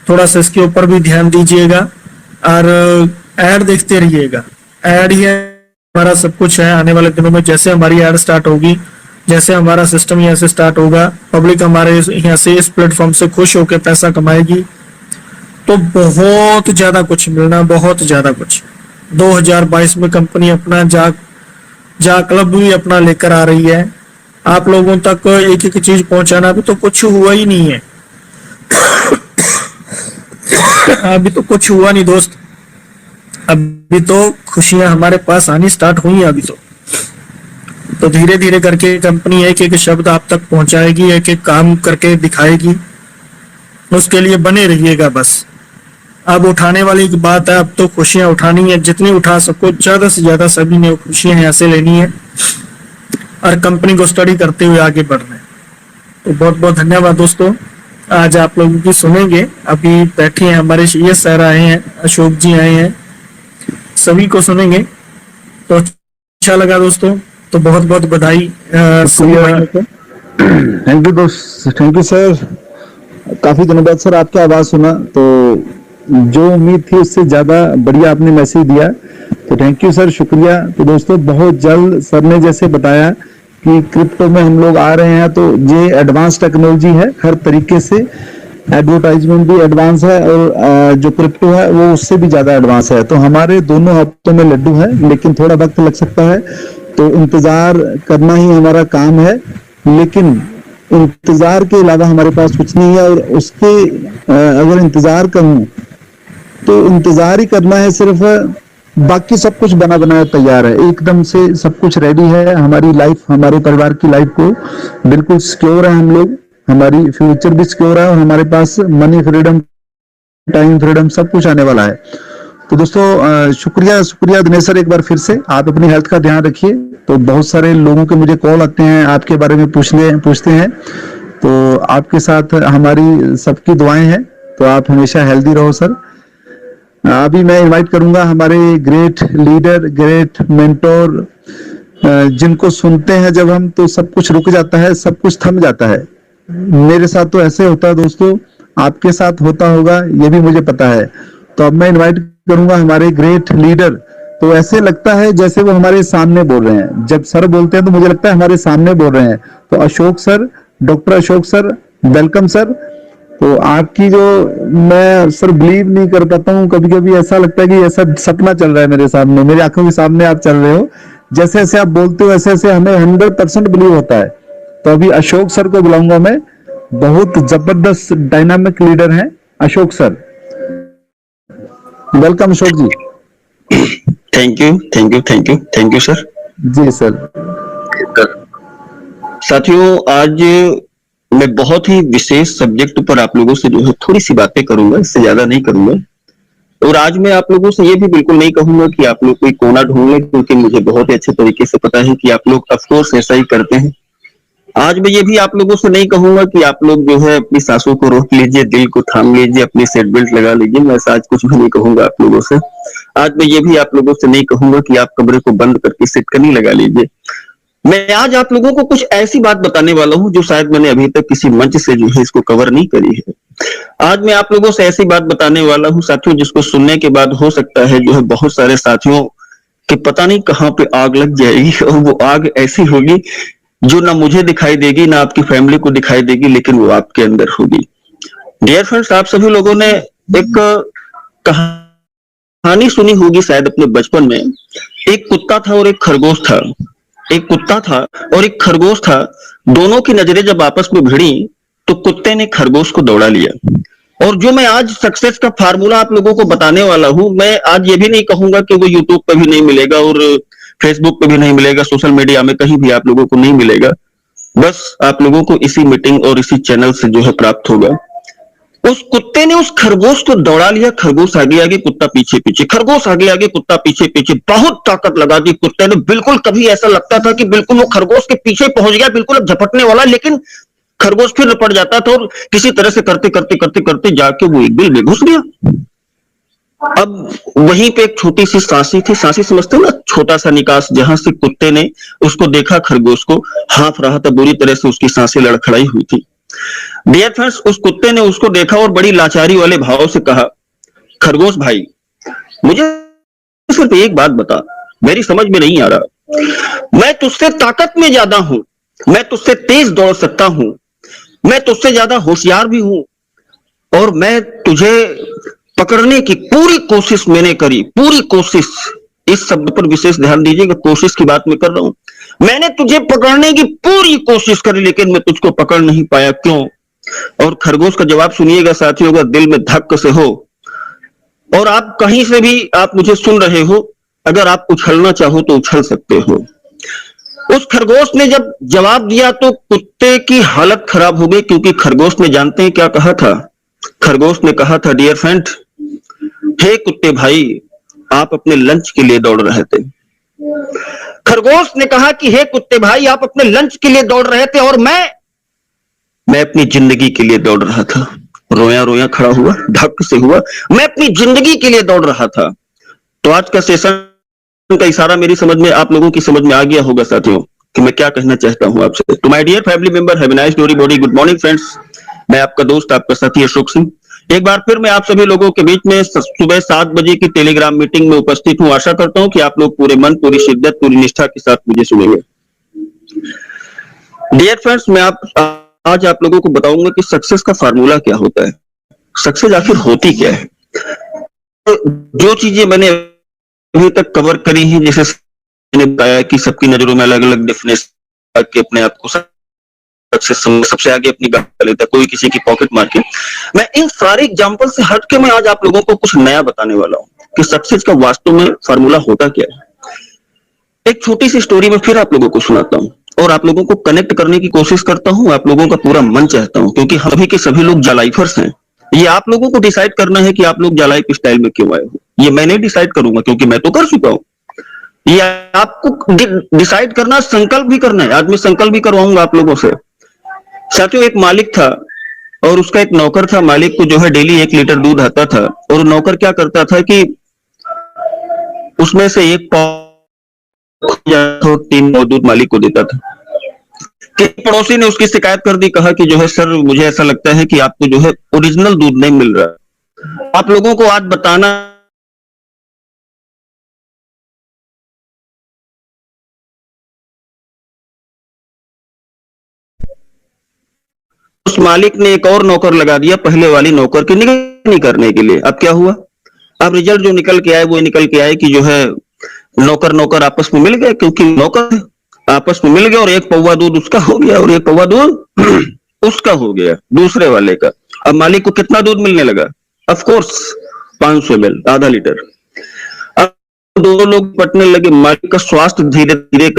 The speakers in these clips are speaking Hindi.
थोड़ा सा इसके ऊपर भी ध्यान दीजिएगा और ऐड देखते रहिएगा। ऐड ही हमारा सब कुछ है। आने वाले दिनों में जैसे हमारी ऐड स्टार्ट होगी, जैसे हमारा सिस्टम यहाँ से स्टार्ट होगा, पब्लिक हमारे यहाँ से इस प्लेटफॉर्म से खुश होकर पैसा कमाएगी, तो बहुत ज्यादा कुछ मिलना, बहुत ज्यादा कुछ। 2022 में कंपनी अपना जा क्लब भी अपना लेकर आ रही है। आप लोगों तक एक एक चीज पहुंचाना, अभी तो कुछ हुआ ही नहीं है। अभी तो कुछ हुआ नहीं दोस्त, अभी तो खुशियां हमारे पास आनी स्टार्ट हुई हैं अभी तो धीरे धीरे करके कंपनी एक एक शब्द आप तक पहुंचाएगी, एक एक काम करके दिखाएगी। उसके लिए बने रहिएगा बस। अब उठाने वाली की बात है, अब तो खुशियां उठानी है, जितनी उठा सको ज्यादा से ज्यादा सभी ने खुशियां यहाँ से लेनी है और कंपनी को स्टडी करते हुए आगे बढ़ना है। तो बहुत बहुत धन्यवाद दोस्तों। आज आप लोगों की सुनेंगे। अभी बैठे हैं हमारे CS सर आए हैं, अशोक जी आए हैं, सभी को सुनेंगे। तो अच्छा लगा दोस्तों, तो बहुत बहुत बधाई सभी भाइयों को। थैंक यू दोस्त, थैंक यू सर। काफी दिनों बाद सर आपकी आवाज सुना, तो जो उम्मीद थी उससे ज्यादा बढ़िया आपने मैसेज दिया, तो थैंक यू सर, शुक्रिया। तो दोस्तों बहुत जल्द सर ने जैसे बताया कि क्रिप्टो में हम लोग आ रहे हैं, तो ये एडवांस टेक्नोलॉजी है, हर तरीके से एडवर्टाइजमेंट भी एडवांस है और जो क्रिप्टो है वो उससे भी ज्यादा एडवांस है। तो हमारे दोनों हाथों में लड्डू है, लेकिन थोड़ा वक्त लग सकता है, तो इंतजार करना ही हमारा काम है। लेकिन इंतजार के अलावा हमारे पास कुछ नहीं है, और उसके अगर इंतजार करूं तो इंतजार ही करना है सिर्फ, बाकी सब कुछ बना बनाया तैयार है, एकदम से सब कुछ रेडी है। हमारी लाइफ, हमारे परिवार की लाइफ को बिल्कुल सिक्योर है हम लोग, हमारी फ्यूचर भी सिक्योर है, और हमारे पास मनी फ्रीडम, टाइम फ्रीडम सब कुछ आने वाला है। तो दोस्तों शुक्रिया दिनेश सर, एक बार फिर से आप अपनी हेल्थ का ध्यान रखिए। तो बहुत सारे लोगों के मुझे कॉल आते हैं, आपके बारे में पूछते हैं, तो आपके साथ हमारी सबकी दुआएं हैं, तो आप हमेशा हेल्दी रहो सर। अभी मैं इनवाइट करूंगा हमारे ग्रेट लीडर, ग्रेट मेंटोर, जिनको सुनते हैं जब हम, तो सब कुछ रुक जाता है, सब कुछ थम जाता है। मेरे साथ तो ऐसे होता है दोस्तों, आपके साथ होता होगा ये भी मुझे पता है। तो अब मैं इनवाइट करूंगा हमारे ग्रेट लीडर। तो ऐसे लगता है जैसे वो हमारे सामने बोल रहे हैं, जब सर बोलते हैं तो मुझे लगता है हमारे सामने बोल रहे हैं। तो Ashok sir, doctor Ashok sir, welcome sir. तो आपकी जो, मैं सर बिलीव नहीं कर पाता हूँ, कभी कभी ऐसा लगता है कि ऐसा सपना चल रहा है मेरे सामने, मेरी आंखों के सामने आप चल रहे हो। जैसे जैसे आप बोलते हो वैसे वैसे हमें 100% बिलीव होता है। तो अभी अशोक सर को बुलाऊंगा मैं, बहुत जबरदस्त डायनामिक लीडर हैं Ashok sir. Welcome Ashok ji. Thank you sir. जी सर। साथियों, आज मैं बहुत ही विशेष सब्जेक्ट पर आप लोगों से जो है थोड़ी सी बातें करूंगा, इससे ज्यादा नहीं करूंगा। और आज मैं आप लोगों से ये भी बिल्कुल नहीं कहूंगा कि आप लोग कोई कोना ढूंढ लें, क्योंकि मुझे बहुत ही अच्छे तरीके से पता है कि आप लोग अफकोर्स ऐसा ही करते हैं। आज मैं ये भी आप लोगों से नहीं कहूंगा कि आप लोग जो है अपनी सांसों को रोक लीजिए, दिल को थाम लीजिए, अपनी सीट बेल्ट लगा लीजिए। मैं ऐसा आज कुछ भी नहीं कहूंगा आप लोगों से। आज मैं ये भी आप लोगों से नहीं कहूंगा कि आप कमरे को बंद करके सिटकनी लगा लीजिए। मैं आज आप लोगों को कुछ ऐसी बात बताने वाला हूं जो शायद मैंने अभी तक किसी मंच से जो है इसको कवर नहीं करी है। आज मैं आप लोगों से ऐसी बात बताने वाला हूं साथियों, जिसको सुनने के बाद हो सकता है जो है बहुत सारे साथियों के पता नहीं कहां पे आग लग जाएगी, और वो आग ऐसी होगी जो ना मुझे दिखाई देगी, ना आपकी फैमिली को दिखाई देगी, लेकिन वो आपके अंदर होगी। डियर फ्रेंड्स, आप सभी लोगों ने एक कहानी सुनी होगी शायद अपने बचपन में। एक कुत्ता था और एक खरगोश था। एक कुत्ता था और एक खरगोश था। दोनों की नजरें जब आपस में भिड़ी तो कुत्ते ने खरगोश को दौड़ा लिया। और जो मैं आज सक्सेस का फार्मूला आप लोगों को बताने वाला हूं, मैं आज ये भी नहीं कहूंगा कि वो यूट्यूब पे भी नहीं मिलेगा और फेसबुक पे भी नहीं मिलेगा, सोशल मीडिया में कहीं भी आप लोगों को नहीं मिलेगा। बस आप लोगों को इसी मीटिंग और इसी चैनल से जो है प्राप्त होगा। उस कुत्ते ने उस खरगोश को दौड़ा लिया। खरगोश आगे आगे, कुत्ता पीछे पीछे, खरगोश आगे आगे, कुत्ता पीछे पीछे। बहुत ताकत लगा दी कुत्ते ने। बिल्कुल कभी ऐसा लगता था कि बिल्कुल वो खरगोश के पीछे पहुंच गया, बिल्कुल अब झपटने वाला, लेकिन खरगोश फिर लपट जाता था और किसी तरह से करते करते करते करते जाके वो एक बिल में घुस गया। अब वहीं पे एक छोटी सी सांसी थी, सांसी समझते हो ना, छोटा सा निकास, जहां से कुत्ते ने उसको देखा, खरगोश को, हाँफ रहा था, बुरी तरह से उसकी सांसें लड़खड़ाई हुई थी। डियर फ्रेंड्स, उस कुत्ते ने उसको देखा और बड़ी लाचारी वाले भाव से कहा, खरगोश भाई, मुझे सिर्फ एक बात बता, मेरी समझ में नहीं आ रहा। मैं तुझसे ताकत में ज्यादा हूं, मैं तुझसे तेज दौड़ सकता हूं, मैं तुझसे ज्यादा होशियार भी हूं, और मैं तुझे पकड़ने की पूरी कोशिश मैंने करी, पूरी कोशिश, इस शब्द पर विशेष ध्यान दीजिएगा, कोशिश की बात मैं कर रहा हूं। मैंने तुझे पकड़ने की पूरी कोशिश करी, लेकिन मैं तुझको पकड़ नहीं पाया, क्यों? और खरगोश का जवाब सुनिएगा साथियों, अगर दिल में धक्क से हो और आप कहीं से भी आप मुझे सुन रहे हो, अगर आप उछलना चाहो तो उछल सकते हो। उस खरगोश ने जब जवाब दिया तो कुत्ते की हालत खराब हो गई, क्योंकि खरगोश ने, जानते हैं क्या कहा था? खरगोश ने कहा था, डियर फ्रेंड, हे कुत्ते भाई, आप अपने लंच के लिए दौड़ रहे थे। खरगोश ने कहा कि हे कुत्ते भाई, आप अपने लंच के लिए दौड़ रहे थे और मैं अपनी जिंदगी के लिए दौड़ रहा था। रोया रोया खड़ा हुआ, धक्क से हुआ, मैं अपनी जिंदगी के लिए दौड़ रहा था। तो आज का सेशन का इशारा मेरी समझ में, आप लोगों की समझ में आ गया होगा साथियों कि मैं क्या कहना चाहता हूं आपसे। तो my dear family member, have a nice dory body, good morning friends. मैं आपका दोस्त, आपका साथी अशोक सिंह, एक बार फिर मैं आप सभी लोगों के बीच में सुबह 7 बजे की टेलीग्राम मीटिंग में उपस्थित हूं। आशा करता हूं कि आप लोग पूरे मन, पूरी शिद्दत, पूरी निष्ठा के साथ मुझे सुनेंगे। डियर फ्रेंड्स, मैं आज आप लोगों को बताऊंगा कि सक्सेस का फार्मूला क्या होता है, सक्सेस आखिर होती क्या है। जो चीजें मैंने अभी तक कवर करी हैं, जैसे मैंने बताया कि सबकी नजरों में अलग अलग डेफिनेशन के अपने आप को सबसे आगे अपनी गाड़ी लेता है, कोई किसी की पॉकेट मार के। मैं इन सारे एग्जांपल से हट के मैं आज आप लोगों को कुछ नया बताने वाला हूं कि सक्सेस का वास्तव में फार्मूला होता क्या है। एक छोटी सी स्टोरी में फिर आप लोगों को सुनाता हूं और आप लोगों को कनेक्ट करने की कोशिश करता हूं, आप लोगों का पूरा मन चाहता हूं, क्योंकि हम सभी के सभी लोग जालाइफर्स हैं। ये आप लोगों को डिसाइड करना है कि आप लोग जालाइफ स्टाइल में क्यों आए हो। ये मैं नहीं डिसाइड करूंगा, क्योंकि मैं तो कर चुका हूं। ये आपको डिसाइड करना, संकल्प भी करना है। आज मैं संकल्प भी करवाऊंगा आप लोगों से। साथियों, एक मालिक था और उसका एक नौकर था। मालिक को जो है डेली 1 लीटर दूध आता था, और नौकर क्या करता था कि उसमें से एक पाव 3 दूध मालिक को देता था। कि पड़ोसी ने उसकी शिकायत कर दी, कहा कि जो है सर, मुझे ऐसा लगता है कि आपको जो है ओरिजिनल दूध नहीं मिल रहा। आप लोगों को आज बताना उस मालिक ने एक और नौकर लगा दिया पहले वाली नौकर की निगरानी करने के लिए। अब क्या हुआ? अब रिजल्ट जो निकल के आए वो निकल के आए कि जो है नौकर नौकर आपस में मिल गए, क्योंकि नौकर आपस में मिल गए, और 1 पौवा दूध उसका हो गया और 1 पौवा दूध उसका हो गया, दूसरे वाले का। अब मालिक को कितना दूध मिलने लगा? ऑफ कोर्स 500 ml, आधा लीटर। अब दोनों लोग पटने लगे। मालिक का स्वास्थ्य धीरे धीरे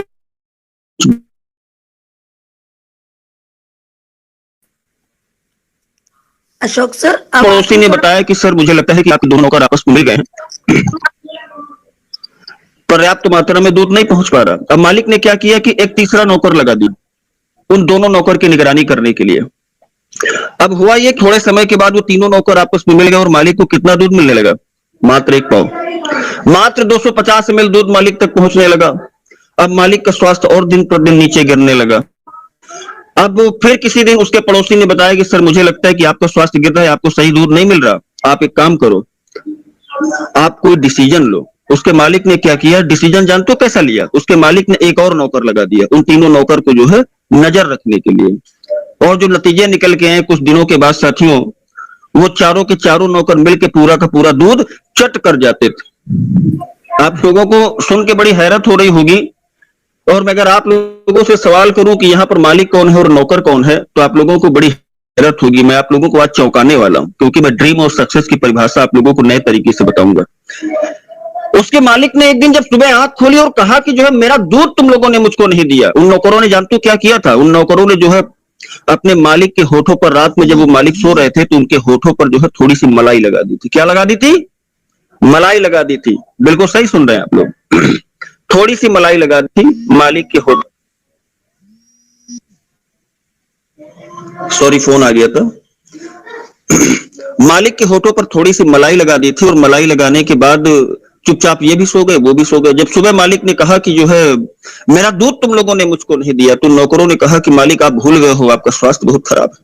अशोक सर, पड़ोसी ने बताया कि सर, मुझे लगता है कि आपके दोनों नौकर आपस में मिल गए हैं, पर्याप्त मात्रा में दूध नहीं पहुंच पा रहा। अब मालिक ने क्या किया कि एक तीसरा नौकर लगा दिया उन दोनों नौकर की निगरानी करने के लिए। अब हुआ ये, थोड़े समय के बाद वो तीनों नौकर आपस में मिल गए और मालिक को कितना दूध मिलने लगा? मात्र 1 पाव, मात्र 250 ml दूध मालिक तक पहुंचने लगा। अब मालिक का स्वास्थ्य और दिन पर दिन नीचे गिरने लगा। अब फिर किसी दिन उसके पड़ोसी ने बताया कि सर, मुझे लगता है कि आपका स्वास्थ्य गिर रहा है, आपको सही दूध नहीं मिल रहा, आप एक काम करो, आप कोई डिसीजन लो। उसके मालिक ने क्या किया? डिसीजन जानते हो कैसा लिया? उसके मालिक ने एक और नौकर लगा दिया उन तीनों नौकर को जो है नजर रखने के लिए। और जो नतीजे निकल के आए कुछ दिनों के बाद साथियों, वो चारों के चारों नौकर मिलकर पूरा का पूरा दूध चट कर जाते थे। आप लोगों को सुन के बड़ी हैरत हो रही होगी, और मैं अगर आप लोगों से सवाल करूं कि यहाँ पर मालिक कौन है और नौकर कौन है, तो आप लोगों को बड़ी हैरत होगी। मैं आप लोगों को आज चौंकाने वाला हूं, क्योंकि मैं ड्रीम और सक्सेस की परिभाषा आप लोगों को नए तरीके से बताऊंगा। उसके मालिक ने एक दिन जब सुबह आंख खोली और कहा कि जो है मेरा दूध तुम लोगों ने मुझको नहीं दिया, उन नौकरों ने जानते हो क्या किया था? उन नौकरों ने जो है अपने मालिक के होठों पर, रात में जब वो मालिक सो रहे थे, तो उनके होठों पर जो है थोड़ी सी मलाई लगा दी थी। क्या लगा दी थी? मलाई लगा दी थी। बिल्कुल सही सुन रहे हैं आप लोग। थोड़ी सी मलाई लगा दी थी मालिक के होठ, सॉरी फोन आ गया था। मालिक के होठों पर थोड़ी सी मलाई लगा दी थी, और मलाई लगाने के बाद चुपचाप ये भी सो गए, वो भी सो गए। जब सुबह मालिक ने कहा कि जो है मेरा दूध तुम लोगों ने मुझको नहीं दिया, तो नौकरों ने कहा कि मालिक, आप भूल गए हो, आपका स्वास्थ्य बहुत खराब है।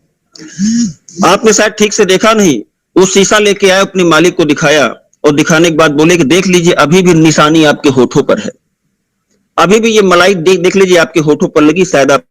आपने शायद ठीक से देखा नहीं, वो शीशा लेके आए, अपने मालिक को दिखाया और दिखाने के बाद बोले कि देख लीजिए अभी भी निशानी आपके होठों पर है, अभी भी ये मलाई देख लीजिए आपके होठों पर लगी, शायद आप